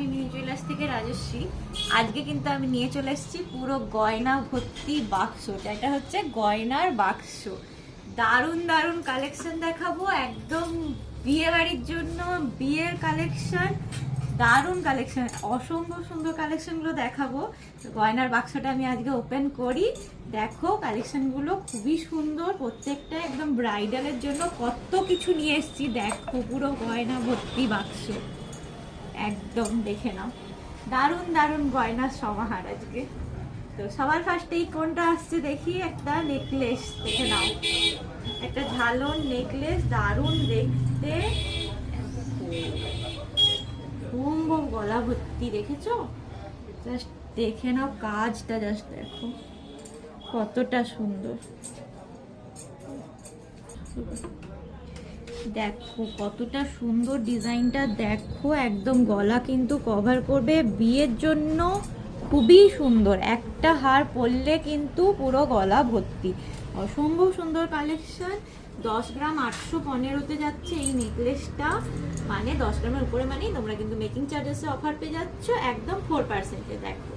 আমি mini jewellers থেকে রাজশ্রী। আজকে কিন্তু আমি নিয়ে চলে এসেছি পুরো গয়না ভর্তি বাক্স। এটা হচ্ছে গয়নার বাক্স। দারুণ দারুণ কালেকশন দেখাবো, একদম বিয়ে বাড়ির জন্য বিয়ের কালেকশন, দারুণ কালেকশন, অসম্ভব সুন্দর কালেকশনগুলো দেখাবো। গয়নার বাক্সটা আমি আজকে ওপেন করি। দেখো কালেকশনগুলো খুবই সুন্দর, প্রত্যেকটা একদম ব্রাইডালের জন্য কত কিছু নিয়ে এসেছি। দেখো পুরো গয়না ভর্তি বাক্স, একদম দেখে নাও, দারুণ দারুণ গয়নার সমাহার আজকে। তো সবার ফার্স্টেই কোনটা আসছে দেখি, একটা নেকলেস দেখে নাও, একটা ঝালর নেকলেস, দারুণ দেখতে, সম্ভব গলা ভর্তি, দেখেছো? জাস্ট দেখে নাও কাজটা, জাস্ট দেখো কতটা সুন্দর। দেখো কতটা সুন্দর ডিজাইনটা, দেখো একদম গলা কিন্তু কভার করবে, বিয়ের জন্য খুবই সুন্দর। একটা হার পরলে কিন্তু পুরো গলা ভর্তি, অসম্ভব সুন্দর কালেকশন। 10 গ্রাম 815-তে যাচ্ছে এই নেকলেসটা, মানে 10 গ্রামের উপরে মানেই তোমরা কিন্তু মেকিং চার্জেসে অফার পেয়ে যাচ্ছ একদম 4%-এ। দেখো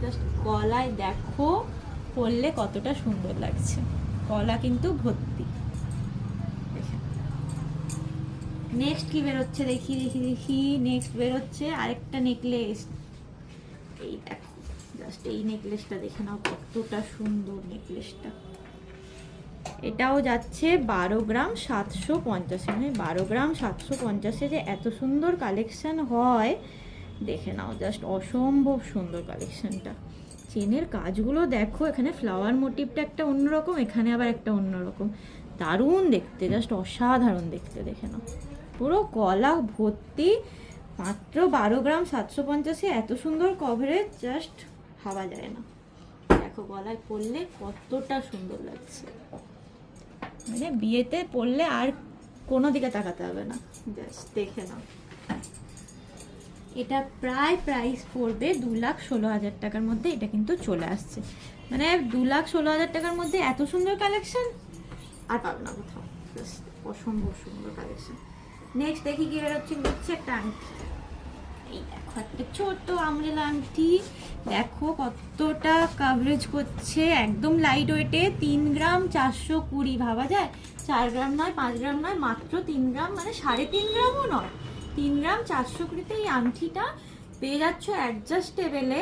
জাস্ট গলায় দেখো পরলে কতটা সুন্দর লাগছে, গলা কিন্তু ভর্তি। নেক্সট কি বেরোচ্ছে দেখি দেখি দেখি, নেক্সট বেরোচ্ছে আরেকটা নেকলেস। এই দেখো জাস্ট এই নেকলেসটা দেখে নাও কতটা সুন্দর নেকলেসটা। এটাও যাচ্ছে 12 গ্রাম 750, মানে 12 গ্রাম 750-এ যে এত সুন্দর কালেকশন হয় দেখে নাও, জাস্ট অসম্ভব সুন্দর কালেকশনটা। চেনের কাজগুলো দেখো, এখানে ফ্লাওয়ার মোটিভটা একটা অন্যরকম, এখানে আবার একটা অন্যরকম, দারুণ দেখতে, জাস্ট অসাধারণ দেখতে। দেখে নাও পুরো গলা ভর্তি, মাত্র 12 গ্রাম 750-এ এত সুন্দর কভারেজ, জাস্ট ভাবা যায় না। দেখো গলায় পরলে কতটা সুন্দর লাগছে, মানে বিয়েতে পরলে আর কোনো দিকে তাকাতে হবে না, জাস্ট দেখে নাও। এটা প্রায় প্রাইস পড়বে 2,16,000 টাকার মধ্যে। এটা কিন্তু চলে আসছে, মানে 2,16,000 টাকার মধ্যে এত সুন্দর কালেকশন আর পাবে না কোথাও, জাস্ট অসম্ভব সুন্দর কালেকশন। নেক্সট দেখি কি বেরোচ্ছে, হচ্ছে একটা আংটি। এই দেখো একটা ছোট্ট আমরেলা আংটি, দেখো কতটা কাভারেজ করছে, একদম লাইট ওয়েটে, 3 গ্রাম 420। ভাবা যায় 4 গ্রাম নয়, 5 গ্রাম নয়, মাত্র 3 গ্রাম, মানে 3.5 গ্রামও নয়, 3 গ্রাম 420-তে এই আংটিটা পেয়ে যাচ্ছ অ্যাডজাস্টেবেলে,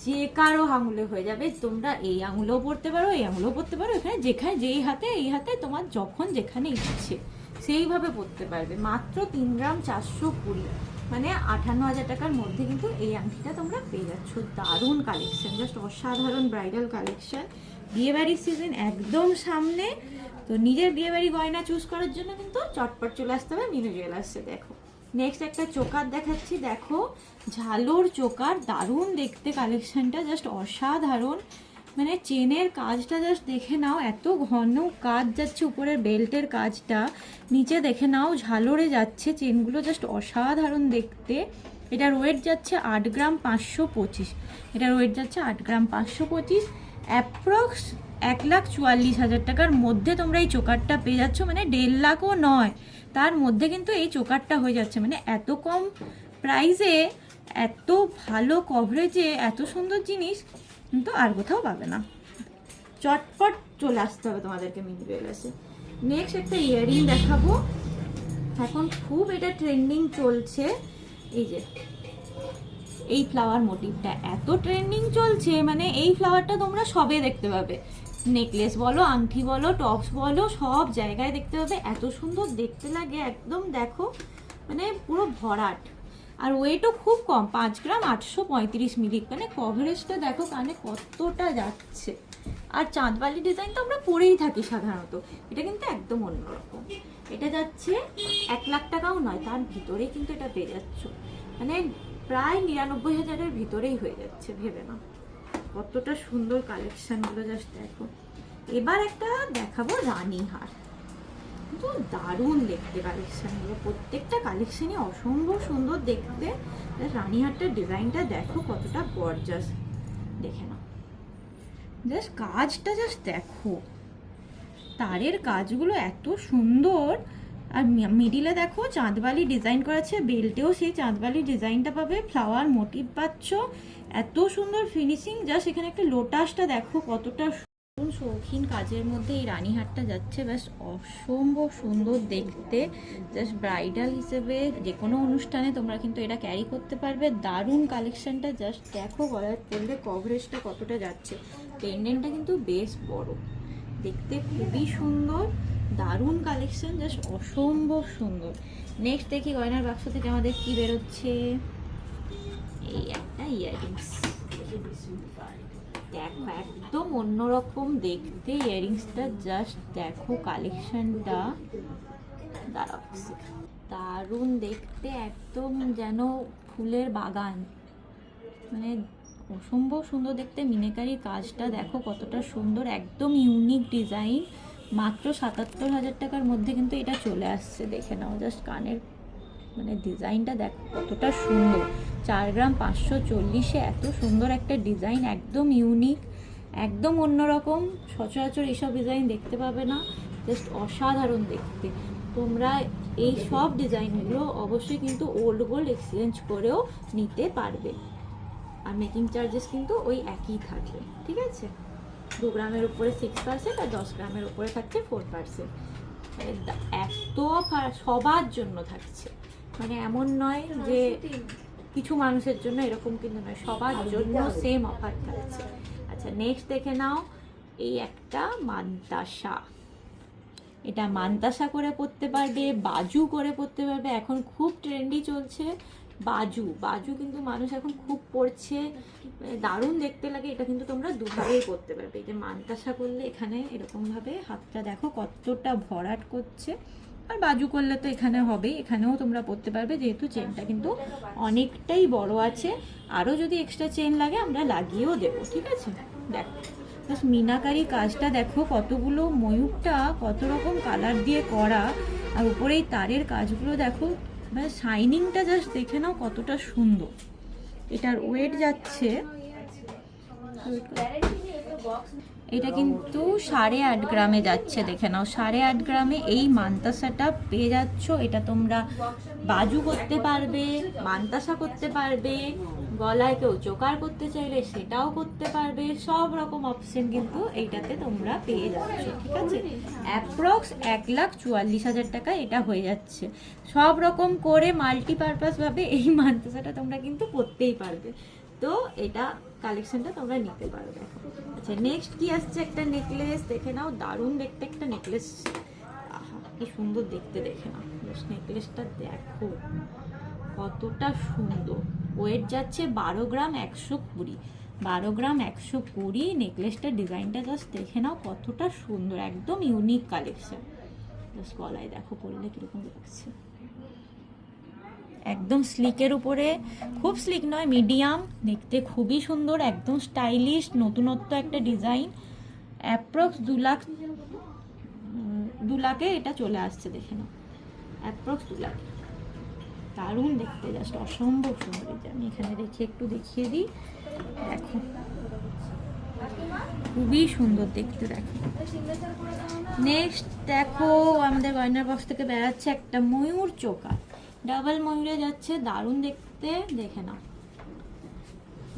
যে কারো আঙুলে হয়ে যাবে। তোমরা এই আঙুলেও পরতে পারো, এই আঙুলেও পরতে পারো, এখানে যেখানে যেই হাতে এই হাতে তোমার যখন যেখানে ইচ্ছে সেইভাবে পরতে পারবে। মাত্র 3 গ্রাম 420, মানে 58,000 টাকার মধ্যে কিন্তু এই আংটিটা তোমরা পেয়ে যাচ্ছ। দারুণ কালেকশন, জাস্ট অসাধারণ ব্রাইডাল কালেকশন। বিয়েবাড়ির সিজন একদম সামনে, তো নিজের বিয়েবাড়ি গয়না চুজ করার জন্য কিন্তু চটপট চলে আসতে হবে মিনি জুয়েলার্সে। দেখো নেক্সট একটা চোকার দেখাচ্ছি, দেখো ঝালোর চোকার, দারুণ দেখতে কালেকশনটা, জাস্ট অসাধারণ, মানে চেনের কাজটা জাস্ট দেখে নাও, এত ঘন কাজ যাচ্ছে উপরের বেল্টের কাজটা, নিচে দেখে নাও ঝালরে যাচ্ছে চেনগুলো, জাস্ট অসাধারণ দেখতে। এটার ওয়েট যাচ্ছে 8 গ্রাম 525, এটার ওয়েট যাচ্ছে 8 গ্রাম 525, অ্যাপ্রক্স 1,44,000 টাকার মধ্যে তোমরা এই চোকারটা পেয়ে যাচ্ছ, মানে 1.5 লাখও নয়, তার মধ্যে কিন্তু এই চোকারটা হয়ে যাচ্ছে। মানে এত কম প্রাইসে এত ভালো কভারেজে এত সুন্দর জিনিস কিন্তু আর কোথাও পাবে না, চটপট চলে আসতে হবে তোমাদেরকে মিনি জুয়েলার্সে। নেক্সট একটা ইয়াররিং দেখাবো, এখন খুব এটা ট্রেন্ডিং চলছে। এই যে এই ফ্লাওয়ার মোটিভটা এত ট্রেন্ডিং চলছে, মানে এই ফ্লাওয়ারটা তোমরা সবে দেখতে পাবে, নেকলেস বলো, আংটি বলো, টপস বলো, সব জায়গায় দেখতে পাবে, এত সুন্দর দেখতে লাগে একদম। দেখো মানে পুরো ভরাট, আর ওয়েটও খুব কম, 5 গ্রাম 835 মিলি, মানে কভারেজটা দেখো কানে কতটা যাচ্ছে। আর চাঁদবালি ডিজাইন তো আমরা পরেই থাকি সাধারণত, এটা কিন্তু একদম অন্যরকম। এটা যাচ্ছে 1 লাখ টাকাও নয়, তার ভিতরেই কিন্তু এটা পেয়ে যাচ্ছ, মানে প্রায় 99,000-এর ভিতরেই হয়ে যাচ্ছে। ভেবে না কতটা সুন্দর কালেকশনগুলো, জাস্ট দেখো। এবার একটা দেখাবো রানী হার, কিন্তু দারুণ দেখতে কালেকশনগুলো, প্রত্যেকটা কালেকশনই অসম্ভব সুন্দর দেখতে। রানীহারটার ডিজাইনটা দেখো কতটা গর্জাস, দেখে না, জাস্ট কাজটা জাস্ট দেখো, তারের কাজগুলো এত সুন্দর, আর মিডিলে দেখো চাঁদবালি ডিজাইন করেছে, বেল্টেও সেই চাঁদবালি ডিজাইনটা পাবে, ফ্লাওয়ার মোটিভ পাচ্ছ, এত সুন্দর ফিনিশিং। জাস্ট এখানে একটা লোটাসটা দেখো কতটা শৌখিন কাজের মধ্যে এই রানীহারটা যাচ্ছে, ব্যাস অসম্ভব সুন্দর দেখতে। জাস্ট ব্রাইডাল হিসেবে যে কোনো অনুষ্ঠানে তোমরা কিন্তু এটা ক্যারি করতে পারবে। দারুণ কালেকশনটা, জাস্ট দেখো গলায় পরলে কভারেজটা কতটা যাচ্ছে। পেন্ডেন্টটা কিন্তু বেশ বড়, দেখতে খুবই সুন্দর, দারুণ কালেকশন, জাস্ট অসম্ভব সুন্দর। নেক্সট দেখি গয়নার বাক্স থেকে আমাদের কি বেরোচ্ছে। এই একটা ইয়াররিংস, দেখো একদম অন্যরকম দেখতে ইয়াররিংসটা, জাস্ট দেখো কালেকশনটা, দারুণ দেখতে, একদম যেন ফুলের বাগান, মানে অসম্ভব সুন্দর দেখতে। মিনাকারির কাজটা দেখো কতটা সুন্দর, একদম ইউনিক ডিজাইন। মাত্র ৭৭,০০০ টাকার মধ্যে কিন্তু এটা চলে আসছে, দেখে নাও জাস্ট কানের মানে ডিজাইনটা দেখো কতটা সুন্দর। 4 গ্রাম 540-এ এত সুন্দর একটা ডিজাইন, একদম ইউনিক, একদম অন্যরকম। সচরাচর এইসব ডিজাইন দেখতে পাবে না, জাস্ট অসাধারণ দেখতে। তোমরা এই সব ডিজাইনগুলো অবশ্যই কিন্তু ওল্ড গোল্ড এক্সচেঞ্জ করেও নিতে পারবে, আর মেকিং চার্জেস কিন্তু ওই একই থাকবে, ঠিক আছে। 2 গ্রামের উপরে 6% আর 10 গ্রামের উপরে থাকছে 4%। এত সবার জন্য থাকছে, মানে এমন নয় যে কিছু মানুষের জন্য, এরকম কিন্তু নয়, সবার জন্য সেম অফার থাকছে। আচ্ছা নেক্সট দেখে নাও, এই একটা মান্তাসা, এটা মান্তাসা করে পরতে পারবে, বাজু করে পরতে পারবে। এখন খুব ট্রেন্ডি চলছে বাজু, বাজু কিন্তু মানুষ এখন খুব পরছে, দারুণ দেখতে লাগে। এটা কিন্তু তোমরা দুভাবেই করতে পারবে। এই যে মান্তাসা করলে এখানে এরকমভাবে হাতটা দেখো কতটা ভরাট করছে, আর বাজু করলে তো এখানে হবেই, এখানেও তোমরা পরতে পারবে, যেহেতু চেনটা কিন্তু অনেকটাই বড় আছে। আরও যদি এক্সট্রা চেন লাগে আমরা লাগিয়েও দেবো, ঠিক আছে। দেখো জাস্ট মিনাকারি কাজটা দেখো, কতগুলো ময়ূরটা কত রকম কালার দিয়ে করা, আর উপরে এই তারের কাজগুলো দেখো, মানে শাইনিংটা জাস্ট দেখে নাও কতটা সুন্দর। এটার ওয়েট যাচ্ছে, এটা কিন্তু 8.5 গ্রামে যাচ্ছে, দেখে নাও 8.5 গ্রামে এই মান্তাসাটা পেয়ে যাচ্ছ। এটা তোমরা বাজু করতে পারবে, মান্তাসা করতে পারবে, গলায় কেউ চোকার করতে চাইলে সেটাও করতে পারবে, সব রকম অপশন কিন্তু এইটাতে তোমরা পেয়ে যাচ্ছ, ঠিক আছে। অ্যাপ্রক্স 1,44,000 টাকা এটা হয়ে যাচ্ছে। সব রকম করে মাল্টিপারপাস ভাবে এই মান্তাসাটা তোমরা কিন্তু করতেই পারবে, তো এটা কালেকশনটা তোমরা নিতে পারবে। আচ্ছা নেক্সট কি আসছে, একটা নেকলেস দেখে নাও, দারুণ দেখতে একটা নেকলেস, আহা কি সুন্দর দেখতে, দেখে নাও নেকলেসটা দেখো কতটা সুন্দর। ওয়েট যাচ্ছে 12 গ্রাম 120, 12 গ্রাম 120। নেকলেসটার ডিজাইনটা জাস্ট দেখে নাও কতটা সুন্দর, একদম ইউনিক কালেকশন। জাস্ট গলায় দেখো পরলে কিরকম লাগছে, একদম স্লিকের উপরে, খুব স্লিক নয়, মিডিয়াম, দেখতে খুবই সুন্দর, একদম স্টাইলিশ, নতুনত্ব একটা ডিজাইন। অ্যাপ্রক্স 2 লাখে এটা চলে আসছে, দেখে নাও অ্যাপ্রক্স 2 লাখ। দারুণ দেখতে, জাস্ট অসম্ভব সুন্দর। আমি এখানে রেখে একটু দেখিয়ে দিই, দেখো খুবই সুন্দর দেখতে, দেখো। নেক্সট দেখো আমাদের গয়নার বক্স থেকে বেড়াচ্ছে একটা ময়ূর চোকা, ডাবল ময়ূরে যাচ্ছে, দারুণ দেখতে, দেখে নাও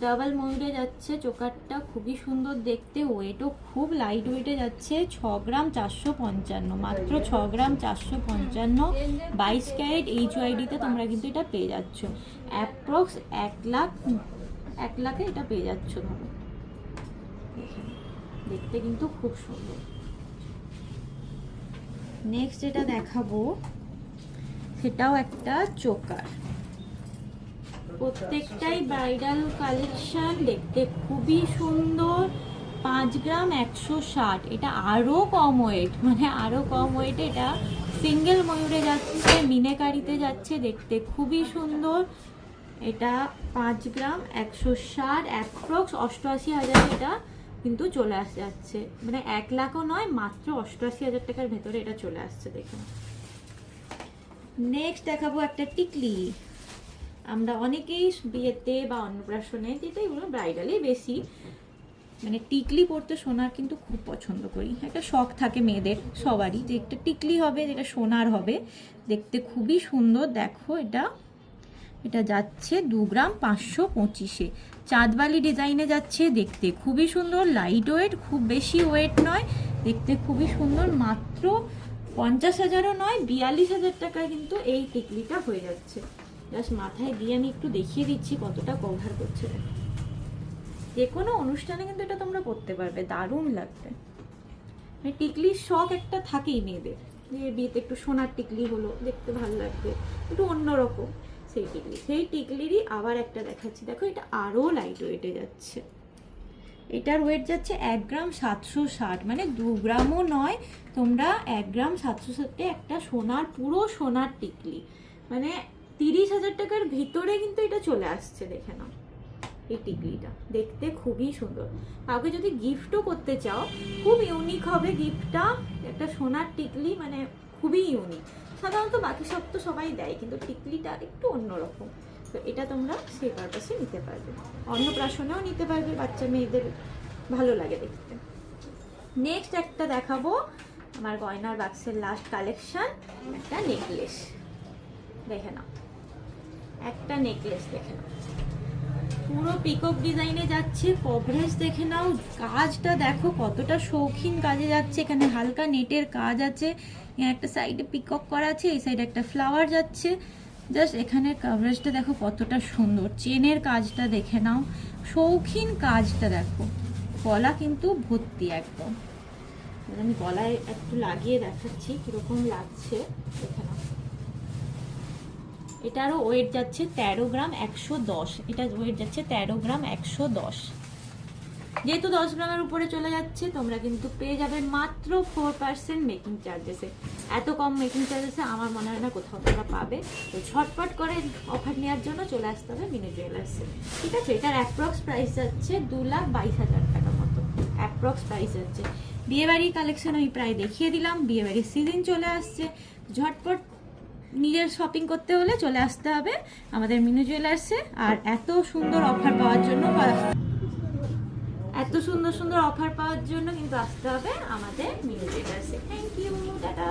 ডাবল ময়ূরে যাচ্ছে, চোকারটা খুবই সুন্দর দেখতে। ওয়েটও খুব লাইট ওয়েটে যাচ্ছে, 6 গ্রাম 455, মাত্র 6 গ্রাম 455, 22 ক্যারেট HYD-তে তোমরা কিন্তু এটা পেয়ে যাচ্ছ। অ্যাপ্রক্স 1 লাখে এটা পেয়ে যাচ্ছ, ধরো দেখতে কিন্তু খুব সুন্দর। নেক্সট যেটা দেখাবো সেটাও একটা চোকার, প্রত্যেকটাই ব্রাইডাল কালেকশন, দেখতে খুবই সুন্দর। 5 গ্রাম 160, এটা আরও কম ওয়েট, মানে আরও কম ওয়েটে এটা সিঙ্গেল ময়ূরে যাচ্ছে, মিনেকারিতে যাচ্ছে, দেখতে খুবই সুন্দর। এটা 5 গ্রাম 160, অ্যাপ্রক্স 88,000 এটা কিন্তু চলে যাচ্ছে, মানে 1 লাখও নয়, মাত্র 88,000 টাকার ভেতরে এটা চলে আসছে, দেখুন। নেক্সট দেখাবো একটা টিকলি। আমরা অনেকেই বিয়েতে বা অন্নপ্রাশনে, যেটা এগুলো ব্রাইডালই বেশি, মানে টিকলি পরতে সোনার কিন্তু খুব পছন্দ করি, একটা শখ থাকে মেয়েদের সবারই যে একটা টিকলি হবে যেটা সোনার হবে, দেখতে খুবই সুন্দর। দেখো এটা যাচ্ছে 2 গ্রাম 525-এ, চাঁদবালি ডিজাইনে যাচ্ছে, দেখতে খুবই সুন্দর, লাইট ওয়েট, খুব বেশি ওয়েট নয়, দেখতে খুবই সুন্দর। মাত্র 50,000ও নয়, 42,000 টাকায় কিন্তু এই টিকলিটা হয়ে যাচ্ছে। জাস্ট মাথায় দিয়ে আমি একটু দেখিয়ে দিচ্ছি কতটা কভার করছে। যে কোনো অনুষ্ঠানে কিন্তু এটা তোমরা পরতে পারবে, দারুণ লাগবে। মানে টিকলির শখ একটা থাকেই মেয়েদের, যে বিয়েতে একটু সোনার টিকলি হলো, দেখতে ভালো লাগবে, একটু অন্যরকম সেই টিকলিরই আবার একটা দেখাচ্ছি। দেখো এটা আরও লাইট ওয়েটে যাচ্ছে, এটার ওয়েট যাচ্ছে 1 গ্রাম 760, মানে 2 গ্রামও নয়। তোমরা 1 গ্রাম 760-এ একটা সোনার, পুরো সোনার টিকলি, মানে 30,000 টাকার ভিতরে কিন্তু এটা চলে আসছে। দেখে নাও এই টিকলিটা, দেখতে খুবই সুন্দর। কাউকে যদি গিফটও করতে চাও খুব ইউনিক হবে গিফটটা, একটা সোনার টিকলি মানে খুবই ইউনিক। সাধারণত বাকি সব তো সবাই দেয়, কিন্তু টিকলিটা একটু অন্যরকম। তো এটা তোমরা সেই পারপাসে নিতে পারবে, অন্নপ্রাশনেও নিতে পারবে, বাচ্চা মেয়েদের ভালো লাগে দেখতে। নেক্সট একটা দেখাবো আমার গয়নার বাক্সের লাস্ট কালেকশন, একটা নেকলেস। দেখে নাও, একটা নেকলেস দেখে নাও, পুরো পিকক ডিজাইনে যাচ্ছে, কভারেজ দেখে নাও, কাজটা দেখো কতটা শৌখিন কাজে যাচ্ছে। এখানে হালকা নেটের কাজ আছে, একটা সাইডে পিকক করা আছে, এই সাইডে একটা ফ্লাওয়ার যাচ্ছে। জাস্ট এখানের কভারেজটা দেখো কতটা সুন্দর, চেনের কাজটা দেখে নাও, শৌখিন কাজটা দেখো, গলা কিন্তু ভর্তি একদম। আমি গলায় একটু লাগিয়ে দেখাচ্ছি কিরকম লাগছে, দেখে নাও। এটারও ওয়েট যাচ্ছে 13 গ্রাম 110, এটা ওয়েট যাচ্ছে 13 গ্রাম 110। যেহেতু 10 গ্রামের উপরে চলে যাচ্ছে, তোমরা কিন্তু পেয়ে যাবে মাত্র 4% মেকিং চার্জেসে। এত কম মেকিং চার্জেসে আমার মনে হয় না কোথাও তোমরা পাবে। তো ঝটপট করে অফার নেওয়ার জন্য চলে আসতে হবে মিনু জুয়েলার্সে, ঠিক আছে? এটার অ্যাপ্রক্স প্রাইস যাচ্ছে 2,22,000 টাকার মতো, অ্যাপ্রক্স প্রাইস যাচ্ছে। বিয়েবাড়ির কালেকশন আমি প্রায় দেখিয়ে দিলাম, বিয়েবাড়ির সিজন চলে আসছে, ঝটপট নিজের শপিং করতে হলে চলে আসতে হবে আমাদের মিনু জুয়েলার্সে। আর এত সুন্দর অফার পাওয়ার জন্য অফার পাওয়ার জন্য কিন্তু আসতে হবে আমাদের মিনু জুয়েলার্সে। Thank you, tata.